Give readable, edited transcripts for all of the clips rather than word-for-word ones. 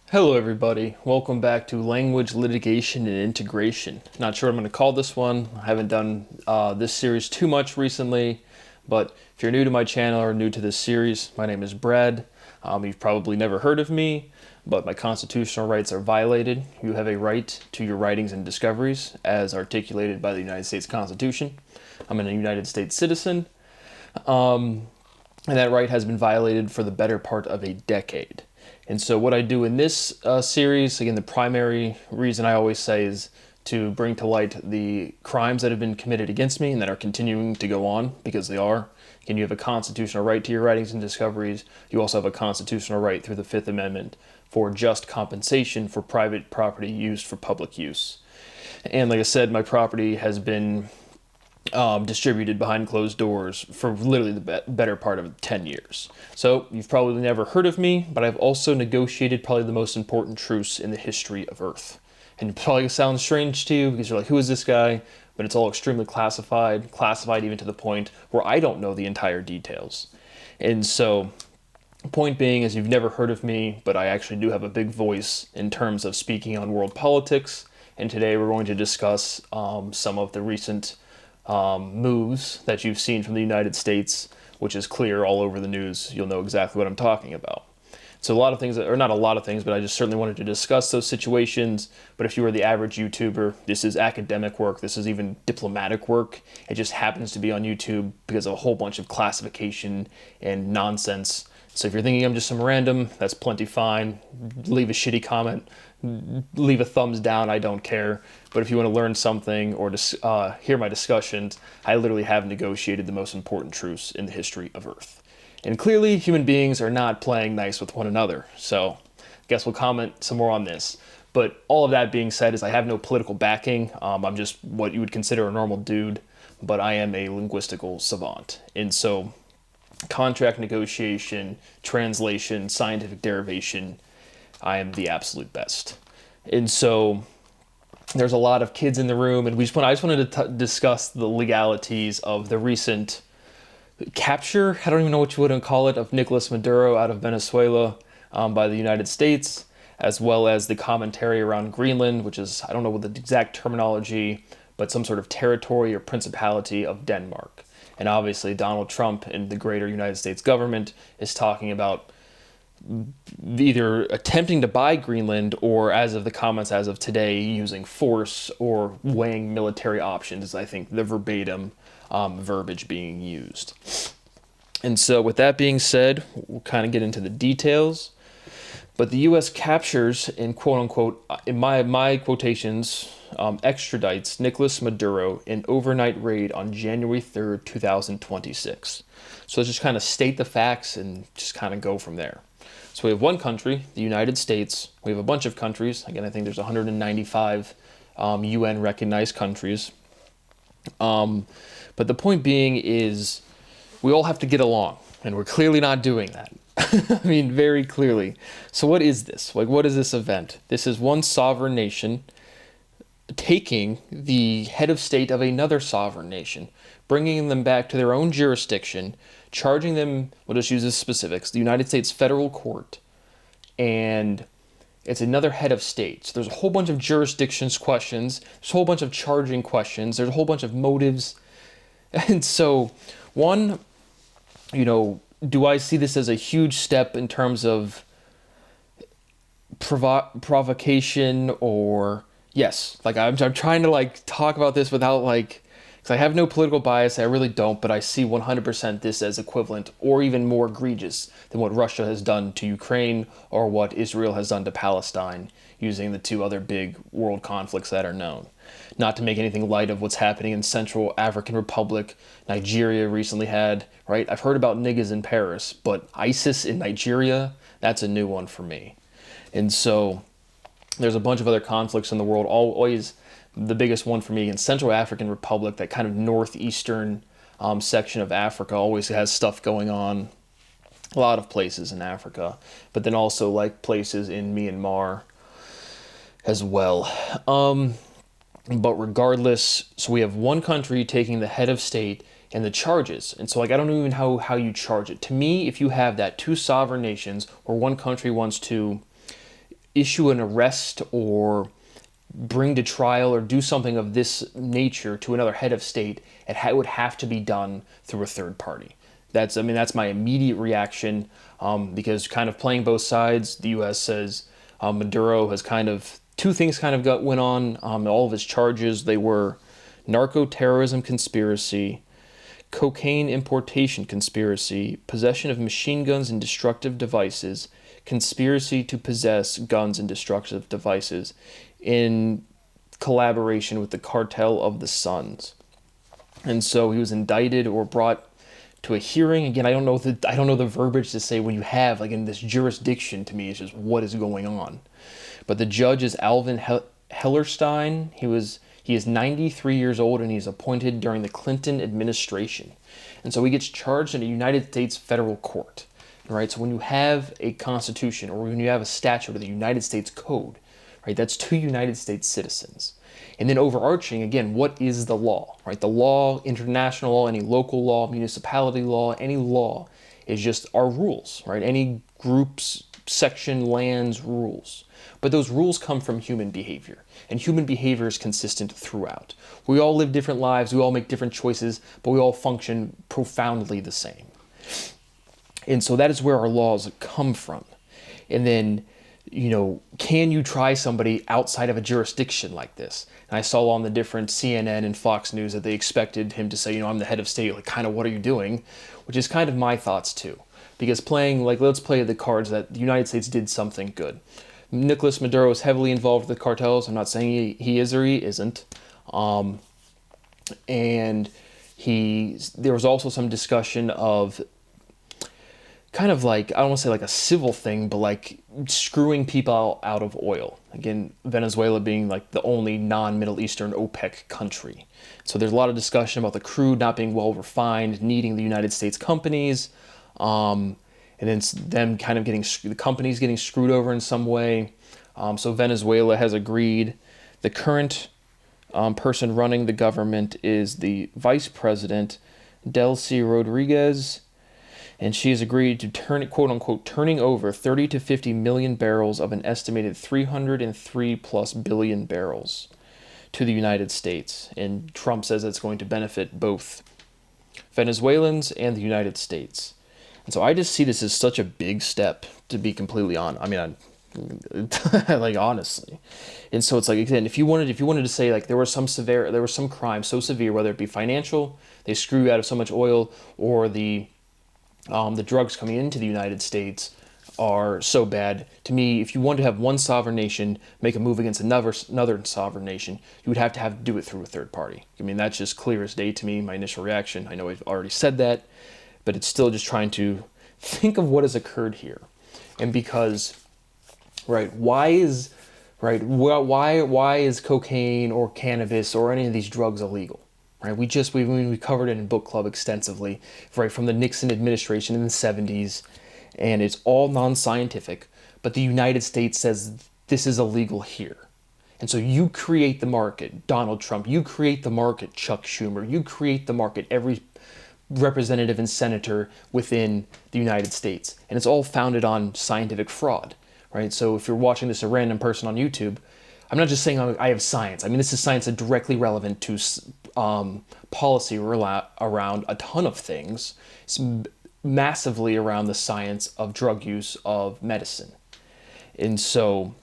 Hello everybody, welcome back to Language, Litigation, and Integration. Not sure what I'm going to call this one. I haven't done this series too much recently, but if you're new to my channel or new to this series, my name is Brad. You've probably never heard of me, but my constitutional rights are violated. You have a right to your writings and discoveries as articulated by the United States Constitution. I'm a United States citizen, and that right has been violated for the better part of a decade. And so what I do in this series, again, the primary reason I always say is to bring to light the crimes that have been committed against me and that are continuing to go on, because they are. Again, you have a constitutional right to your writings and discoveries. You also have a constitutional right through the Fifth Amendment for just compensation for private property used for public use. And like I said, my property has been distributed behind closed doors for literally the better part of 10 years. So you've probably never heard of me, but I've also negotiated probably the most important truce in the history of Earth. And it probably sounds strange to you because you're like, who is this guy? But it's all extremely classified even to the point where I don't know the entire details. And so, point being is you've never heard of me, but I actually do have a big voice in terms of speaking on world politics. And today we're going to discuss some of the recent moves that you've seen from the United States, which is clear all over the news. You'll know exactly what I'm talking about. So a lot of things, or not a lot of things, but I just certainly wanted to discuss those situations. But if you are the average YouTuber, this is academic work, this is even diplomatic work. It just happens to be on YouTube because of a whole bunch of classification and nonsense. So if you're thinking I'm just some random, that's plenty fine. Leave a shitty comment, leave a thumbs down, I don't care. But if you want to learn something or hear my discussions, I literally have negotiated the most important truce in the history of Earth. And clearly, human beings are not playing nice with one another. So I guess we'll comment some more on this. But all of that being said is I have no political backing. I'm just what you would consider a normal dude, but I am a linguistical savant. And so contract negotiation, translation, scientific derivation, I am the absolute best. And so there's a lot of kids in the room, and I just wanted to discuss the legalities of the recent capture, I don't even know what you would call it, of Nicolas Maduro out of Venezuela by the United States, as well as the commentary around Greenland, which is, I don't know what the exact terminology, but some sort of territory or principality of Denmark. And obviously Donald Trump and the greater United States government is talking about either attempting to buy Greenland or, as of the comments as of today, using force or weighing military options is, I think, the verbatim verbiage being used. And so with that being said, we'll kind of get into the details. But the U.S. captures, in quote-unquote, in my quotations, extradites Nicolas Maduro in overnight raid on January 3rd, 2026. So let's just kind of state the facts and just kind of go from there. So we have one country, the United States. We have a bunch of countries. Again, I think there's 195 UN-recognized countries. But the point being is we all have to get along, and we're clearly not doing that. I mean, very clearly. So what is this? Like, what is this event? This is one sovereign nation taking the head of state of another sovereign nation, bringing them back to their own jurisdiction, charging them, we'll just use the specifics, the United States federal court, and it's another head of state. So there's a whole bunch of jurisdictions questions, there's a whole bunch of charging questions, there's a whole bunch of motives. And so, one, do I see this as a huge step in terms of provocation or yes, like I'm trying to talk about this without because I have no political bias, I really don't, but I see 100% this as equivalent or even more egregious than what Russia has done to Ukraine or what Israel has done to Palestine, using the two other big world conflicts that are known. Not to make anything light of what's happening in Central African Republic, Nigeria recently had, right? I've heard about niggas in Paris, but ISIS in Nigeria, that's a new one for me. And so there's a bunch of other conflicts in the world, always the biggest one for me in Central African Republic, that kind of northeastern section of Africa always has stuff going on. A lot of places in Africa, but then also like places in Myanmar as well. But regardless, so we have one country taking the head of state and the charges. And so I don't even know how you charge it. To me, if you have that two sovereign nations where one country wants to issue an arrest or bring to trial or do something of this nature to another head of state, it would have to be done through a third party. That's my immediate reaction, because kind of playing both sides, the U.S. says Maduro has two things went on. All of his charges, they were narco-terrorism conspiracy, cocaine importation conspiracy, possession of machine guns and destructive devices, conspiracy to possess guns and destructive devices in collaboration with the cartel of the Suns. And so he was indicted or brought to a hearing. Again, I don't know the verbiage to say when you have in this jurisdiction. To me, it's just what is going on. But the judge is Alvin Hellerstein. He is 93 years old, and he's appointed during the Clinton administration. And so he gets charged in a United States federal court. Right? So when you have a constitution or when you have a statute of the United States Code, right, that's two United States citizens. And then overarching, again, what is the law? Right? The law, international law, any local law, municipality law, any law is just our rules, right? Any groups, section, lands, rules. But those rules come from human behavior, and human behavior is consistent throughout. We all live different lives, we all make different choices, but we all function profoundly the same. And so that is where our laws come from. And then, can you try somebody outside of a jurisdiction like this? And I saw on the different CNN and Fox News that they expected him to say, I'm the head of state, what are you doing? Which is kind of my thoughts too. Because let's play the cards that the United States did something good. Nicolas Maduro is heavily involved with the cartels. I'm not saying he is or he isn't. And there was also some discussion of I don't want to say a civil thing, but screwing people out of oil. Again, Venezuela being the only non-Middle Eastern OPEC country. So there's a lot of discussion about the crude not being well refined, needing the United States companies, and then them the companies getting screwed over in some way. So Venezuela has agreed. The current person running the government is the vice president, Delcy Rodriguez, and she has agreed to turning over 30 to 50 million barrels of an estimated 303 plus billion barrels to the United States. And Trump says it's going to benefit both Venezuelans and the United States. And so I just see this as such a big step, to be completely honest. Honestly. And so it's again, if you wanted to say there was some crime so severe, whether it be financial, they screw you out of so much oil, or the drugs coming into the United States are so bad. To me, if you want to have one sovereign nation make a move against another sovereign nation, you would have to do it through a third party. That's just clear as day to me, my initial reaction. I know I've already said that, but it's still just trying to think of what has occurred here. And because, why is cocaine or cannabis or any of these drugs illegal? Right, we covered it in book club extensively, from the Nixon administration in the 70s, and it's all non-scientific, but the United States says this is illegal here. And so you create the market, Donald Trump, you create the market, Chuck Schumer, you create the market, every representative and senator within the United States. And it's all founded on scientific fraud, right? So if you're watching this, a random person on YouTube, I'm not just saying I have science. This is science that's directly relevant to policy around a ton of things. It's massively around the science of drug use, of medicine. And so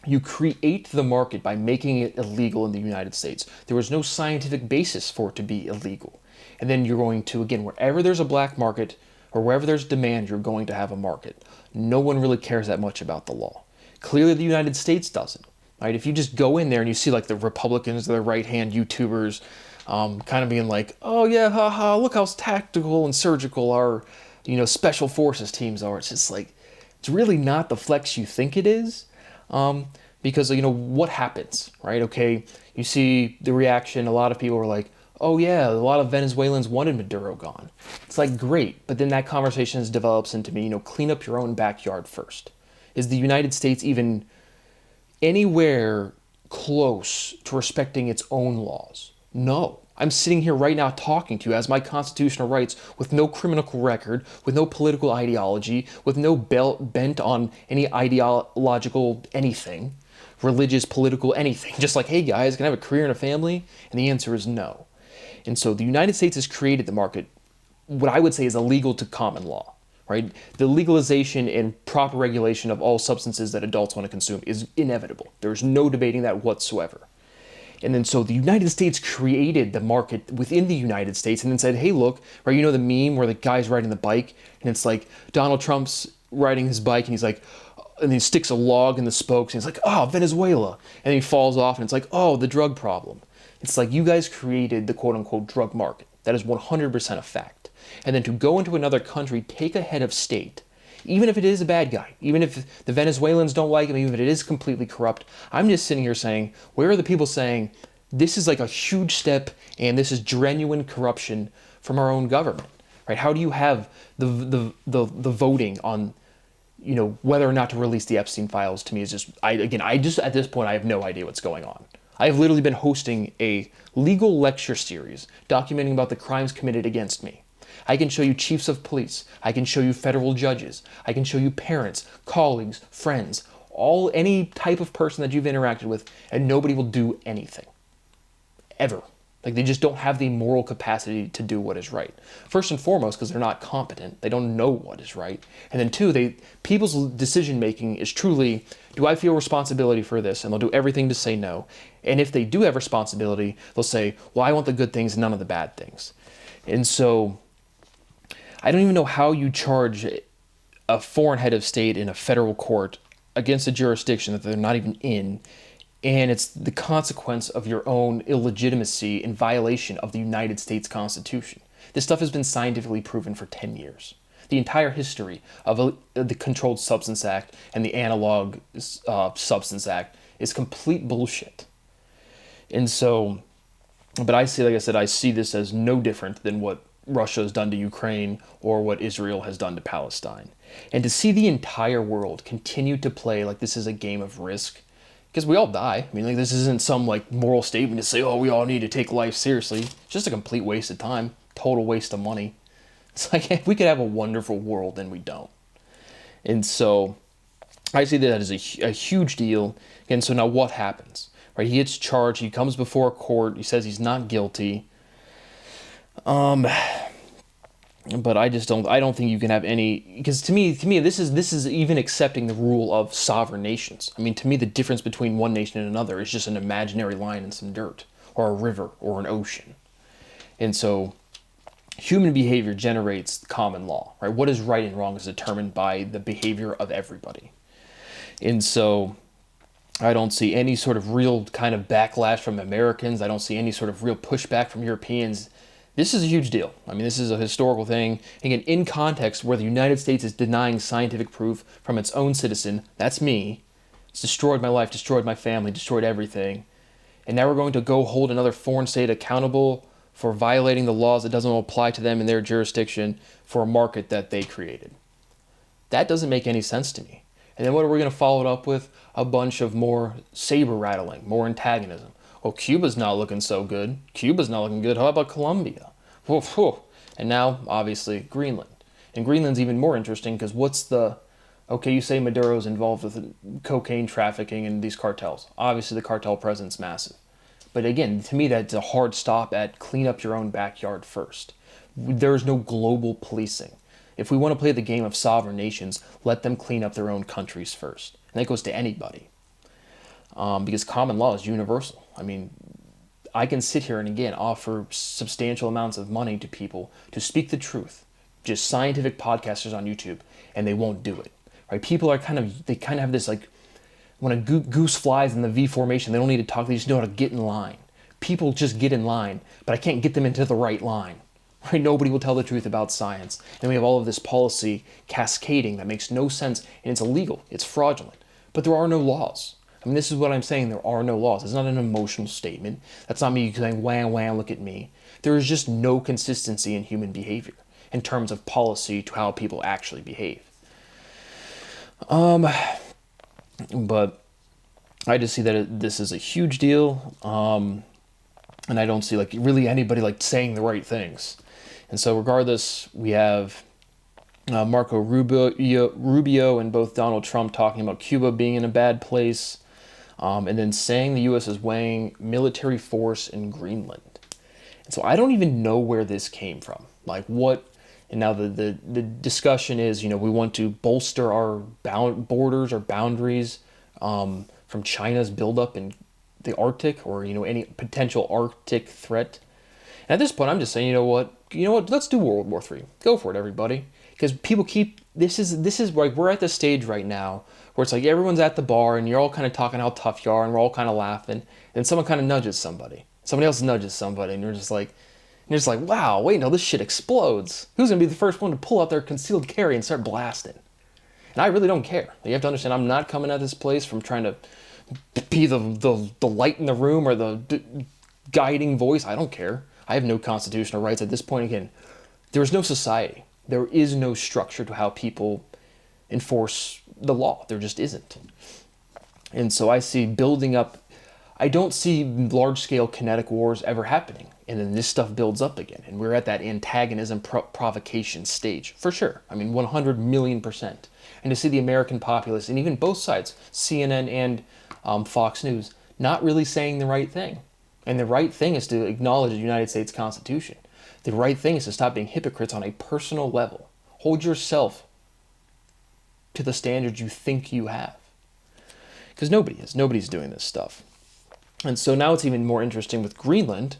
you create the market by making it illegal in the United States. There was no scientific basis for it to be illegal. And then you're going to, again, wherever there's a black market or wherever there's demand, you're going to have a market. No one really cares that much about the law. Clearly, the United States doesn't. Right? If you just go in there and you see the Republicans, the right-hand YouTubers, being oh yeah, haha, look how tactical and surgical our, special forces teams are. It's just it's really not the flex you think it is, because what happens, right? Okay, you see the reaction. A lot of people were oh yeah, a lot of Venezuelans wanted Maduro gone. It's great, but then that conversation develops into clean up your own backyard first. Is the United States even anywhere close to respecting its own laws? No. I'm sitting here right now talking to you as my constitutional rights with no criminal record, with no political ideology, with no bent on any ideological anything, religious, political, anything. Just like, hey guys, can I have a career and a family? And the answer is no. And so the United States has created the market, what I would say is illegal to common law, right? The legalization and proper regulation of all substances that adults want to consume is inevitable. There's no debating that whatsoever. And then so the United States created the market within the United States and then said, hey, look, right, you know the meme where the guy's riding the bike and it's like Donald Trump's riding his bike and he's like, and he sticks a log in the spokes and he's like, oh, Venezuela. And then he falls off and it's like, oh, the drug problem. It's like you guys created the quote unquote drug market. That is 100% a fact. And then to go into another country, take a head of state, even if it is a bad guy, even if the Venezuelans don't like him, even if it is completely corrupt, I'm just sitting here saying, where are the people saying this is like a huge step and this is genuine corruption from our own government, right? How do you have the voting on, you know, whether or not to release the Epstein files? To me is just, I just at this point I have no idea what's going on. I have literally been hosting a legal lecture series documenting about the crimes committed against me. I can show you chiefs of police. I can show you federal judges. I can show you parents, colleagues, friends, any type of person that you've interacted with, and nobody will do anything. Ever. Like, they just don't have the moral capacity to do what is right. First and foremost, because they're not competent. They don't know what is right. And then two, people's decision making is truly, do I feel responsibility for this? And they'll do everything to say no. And if they do have responsibility, they'll say, well, I want the good things, none of the bad things. And so I don't even know how you charge a foreign head of state in a federal court against a jurisdiction that they're not even in, and it's the consequence of your own illegitimacy in violation of the United States Constitution. This stuff has been scientifically proven for 10 years. The entire history of the Controlled Substance Act and the Analog Substance Act is complete bullshit. And so, but I see, like I said, I see this as no different than what Russia has done to Ukraine or what Israel has done to Palestine. And to see the entire world continue to play like this is a game of risk, because we all die. I mean, like, this isn't some like moral statement to say, oh, we all need to take life seriously. It's just a complete waste of time, total waste of money. It's like, if we could have a wonderful world, then we don't. And so I see that as a huge deal. And so now what happens? Right? He gets charged. He comes before a court. He says he's not guilty. But I don't think you can have any, because to me, this is even accepting the rule of sovereign nations. I mean, to me, the difference between one nation and another is just an imaginary line in some dirt, or a river, or an ocean. And so human behavior generates common law, right? What is right and wrong is determined by the behavior of everybody. And so I don't see any sort of real kind of backlash from Americans. I don't see any sort of real pushback from Europeans. This is a huge deal. I mean, this is a historical thing. Again, in context where the United States is denying scientific proof from its own citizen, that's me. It's destroyed my life, destroyed my family, destroyed everything. And now we're going to go hold another foreign state accountable for violating the laws that doesn't apply to them in their jurisdiction for a market that they created. That doesn't make any sense to me. And then what are we going to follow it up with? A bunch of more saber rattling, more antagonism. Oh, Cuba's not looking so good. Cuba's not looking good. How about Colombia? Woof, woof. And now, obviously, Greenland. And Greenland's even more interesting because okay, you say Maduro's involved with cocaine trafficking and these cartels. Obviously, the cartel presence massive. But again, to me, that's a hard stop at clean up your own backyard first. There's no global policing. If we want to play the game of sovereign nations, let them clean up their own countries first. And that goes to anybody. Because common law is universal. I mean, I can sit here and again offer substantial amounts of money to people to speak the truth, just scientific podcasters on YouTube, and they won't do it. Right? People are kind of have this, like, when a goose flies in the V formation, they don't need to talk, they just know how to get in line. People just get in line, but I can't get them into the right line. Right? Nobody will tell the truth about science. And we have all of this policy cascading that makes no sense, and it's illegal, it's fraudulent. But there are no laws. I mean, this is what I'm saying, there are no laws. It's not an emotional statement. That's not me saying, wham, wham, look at me. There is just no consistency in human behavior in terms of policy to how people actually behave. But I just see that this is a huge deal. and I don't see like really anybody like saying the right things. And so regardless, we have Marco Rubio and both Donald Trump talking about Cuba being in a bad place, and then saying the U.S. is weighing military force in Greenland. And so I don't even know where this came from. Like what? And now the discussion is, we want to bolster our borders or boundaries from China's buildup in the Arctic, or any potential Arctic threat. And at this point, I'm just saying, let's do World War III. Go for it, everybody. Because people keep this is like we're at the stage right now where it's like everyone's at the bar and you're all kind of talking how tough you are and we're all kind of laughing, and someone kind of nudges somebody else nudges somebody, and you're just like, wow, wait, no, this shit explodes. Who's gonna be the first one to pull out their concealed carry and start blasting? And I really don't care. You have to understand, I'm not coming at this place from trying to be the light in the room or the guiding voice. I don't care. I have no constitutional rights at this point. Again, there is no society. There is no structure to how people enforce the law. There just isn't. And so I see building up. I don't see large-scale kinetic wars ever happening. And then this stuff builds up again. And we're at that antagonism provocation stage, for sure. I mean, 100 million%. And to see the American populace, and even both sides, CNN and Fox News, not really saying the right thing. And the right thing is to acknowledge the United States Constitution. The right thing is to stop being hypocrites on a personal level. Hold yourself to the standards you think you have. Because nobody is. Nobody's doing this stuff. And so now it's even more interesting with Greenland,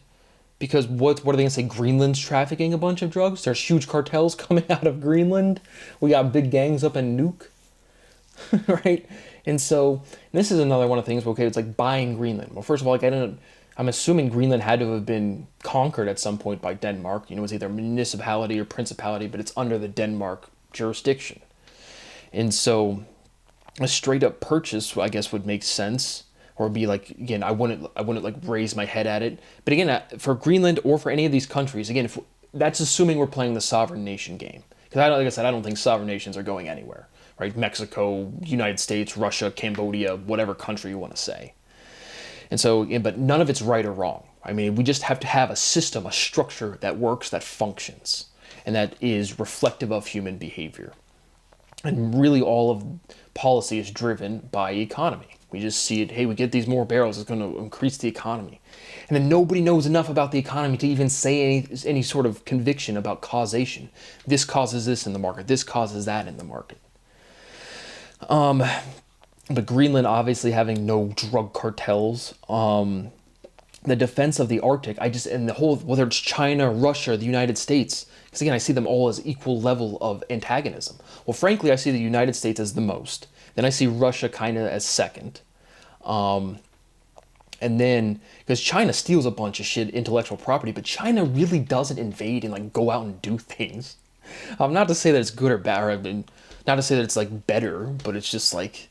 because what are they going to say? Greenland's trafficking a bunch of drugs? There's huge cartels coming out of Greenland. We got big gangs up in Nuuk, right? And so this is another one of the things, okay, it's like buying Greenland. Well, first of all, I'm assuming Greenland had to have been conquered at some point by Denmark. It's either municipality or principality, but it's under the Denmark jurisdiction. And so a straight up purchase, I guess, would make sense. Or be like, again, I wouldn't like raise my head at it. But again, for Greenland or for any of these countries, again, that's assuming we're playing the sovereign nation game. Because like I said, I don't think sovereign nations are going anywhere, right? Mexico, United States, Russia, Cambodia, whatever country you want to say. And so, but none of it's right or wrong. I mean, we just have to have a system, a structure that works, that functions, and that is reflective of human behavior. And really all of policy is driven by economy. We just see it, hey, we get these more barrels, it's going to increase the economy. And then nobody knows enough about the economy to even say any sort of conviction about causation. This causes this in the market, this causes that in the market. But Greenland obviously having no drug cartels, the defense of the Arctic, and the whole, whether it's China, Russia, the United States, because again, I see them all as equal level of antagonism. Well, frankly, I see the United States as the most. Then I see Russia kind of as second. And then, because China steals a bunch of shit, intellectual property, but China really doesn't invade and like go out and do things. Not to say that it's good or bad, or not to say that it's like better, but it's just like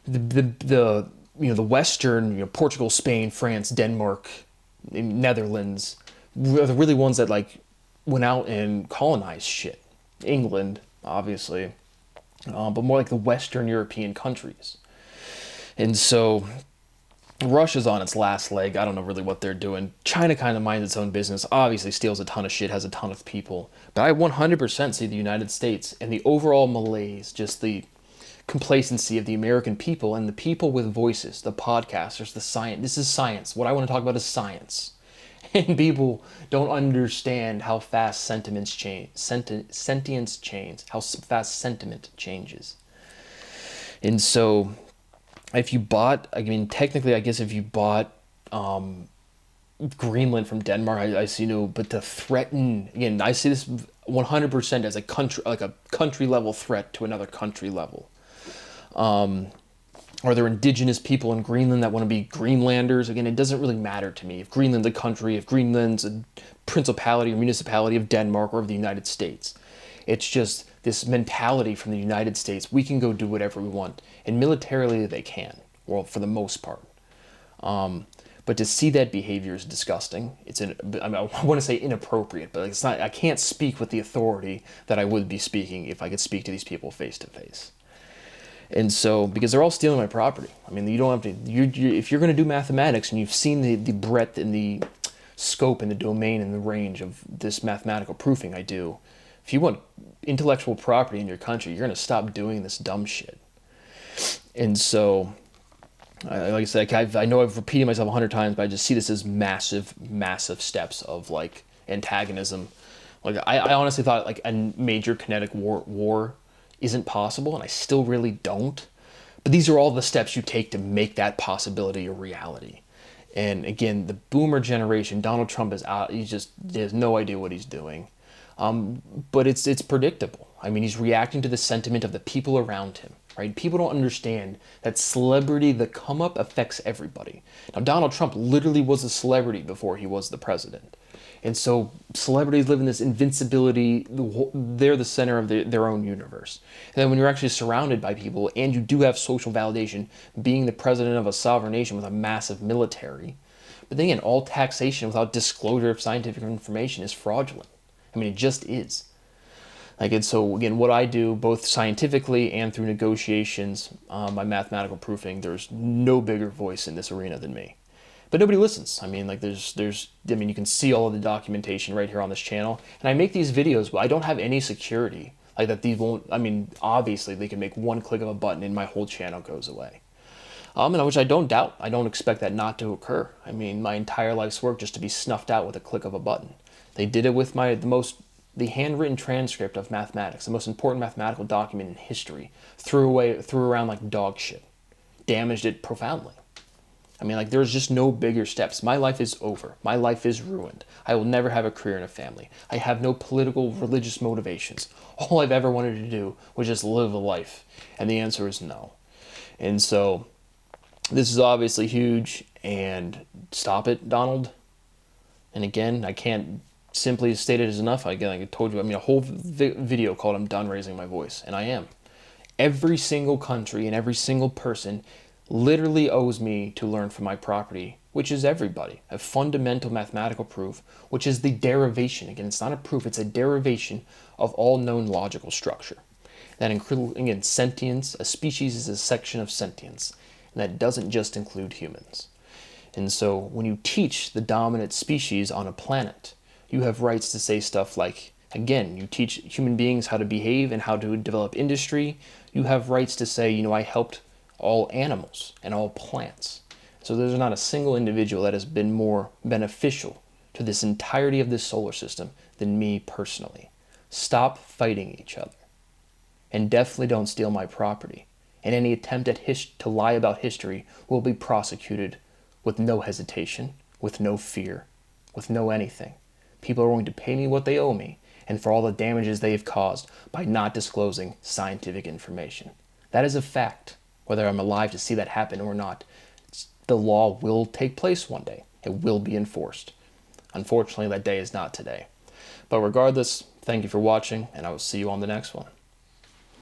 the Western, Portugal, Spain, France, Denmark, Netherlands, are the really ones that like went out and colonized shit. England, obviously. But more like the Western European countries. And so Russia's on its last leg. I don't know really what they're doing. China kind of minds its own business. Obviously steals a ton of shit, has a ton of people. But I 100% see the United States and the overall malaise, just the complacency of the American people and the people with voices, the podcasters, the science. This is science. What I want to talk about is science. And people don't understand how fast sentiments change, sentience change, how fast sentiment changes. And so, technically, I guess if you bought Greenland from Denmark, I see but to threaten, again, I see this 100% as a country level threat to another country level. Are there indigenous people in Greenland that want to be Greenlanders? Again, it doesn't really matter to me if Greenland's a country, if Greenland's a principality or municipality of Denmark or of the United States. It's just this mentality from the United States. We can go do whatever we want. And militarily they can, well, for the most part. But to see that behavior is disgusting. I want to say inappropriate, but it's not. I can't speak with the authority that I would be speaking if I could speak to these people face to face. And so, because they're all stealing my property. I mean, you don't have to, if you're going to do mathematics and you've seen the breadth and the scope and the domain and the range of this mathematical proofing I do, if you want intellectual property in your country, you're going to stop doing this dumb shit. And so, like I said, I know I've repeated myself 100 times, but I just see this as massive, massive steps of like antagonism. Like I honestly thought like a major kinetic war isn't possible, and I still really don't. But these are all the steps you take to make that possibility a reality. And again, the boomer generation, Donald Trump is out. He has no idea what he's doing. But it's predictable. I mean, he's reacting to the sentiment of the people around him, right? People don't understand that celebrity, the come up affects everybody. Now, Donald Trump literally was a celebrity before he was the president. And so celebrities live in this invincibility. They're the center of their own universe. And then when you're actually surrounded by people and you do have social validation, being the president of a sovereign nation with a massive military, but then again, all taxation without disclosure of scientific information is fraudulent. I mean, it just is. Like, and so again, what I do both scientifically and through negotiations, by mathematical proofing, there's no bigger voice in this arena than me. But nobody listens. I mean, like I mean, you can see all of the documentation right here on this channel. And I make these videos, but I don't have any security. Like that these won't, I mean, obviously they can make one click of a button and my whole channel goes away. And which I don't doubt. I don't expect that not to occur. I mean, my entire life's work just to be snuffed out with a click of a button. They did it with the handwritten transcript of mathematics, the most important mathematical document in history, threw around like dog shit, damaged it profoundly. I mean, like, there's just no bigger steps. My life is over. My life is ruined. I will never have a career and a family. I have no political, religious motivations. All I've ever wanted to do was just live a life. And the answer is no. And so, this is obviously huge. And stop it, Donald. And again, I can't simply state it as enough. Again, like I told you, I mean, a whole video called I'm Done Raising My Voice. And I am. Every single country and every single person literally owes me to learn from my property, which is everybody. A fundamental mathematical proof, which is the derivation. Again, it's not a proof, it's a derivation of all known logical structure. That includes, again, sentience. A species is a section of sentience. And that doesn't just include humans. And so when you teach the dominant species on a planet, you have rights to say stuff like, again, you teach human beings how to behave and how to develop industry. You have rights to say, I helped all animals and all plants. So there's not a single individual that has been more beneficial to this entirety of this solar system than me personally. Stop fighting each other. And definitely don't steal my property. And any attempt at to lie about history will be prosecuted with no hesitation, with no fear, with no anything. People are going to pay me what they owe me, and for all the damages they have caused by not disclosing scientific information. That is a fact. Whether I'm alive to see that happen or not, the law will take place one day. It will be enforced. Unfortunately, that day is not today. But regardless, thank you for watching, and I will see you on the next one.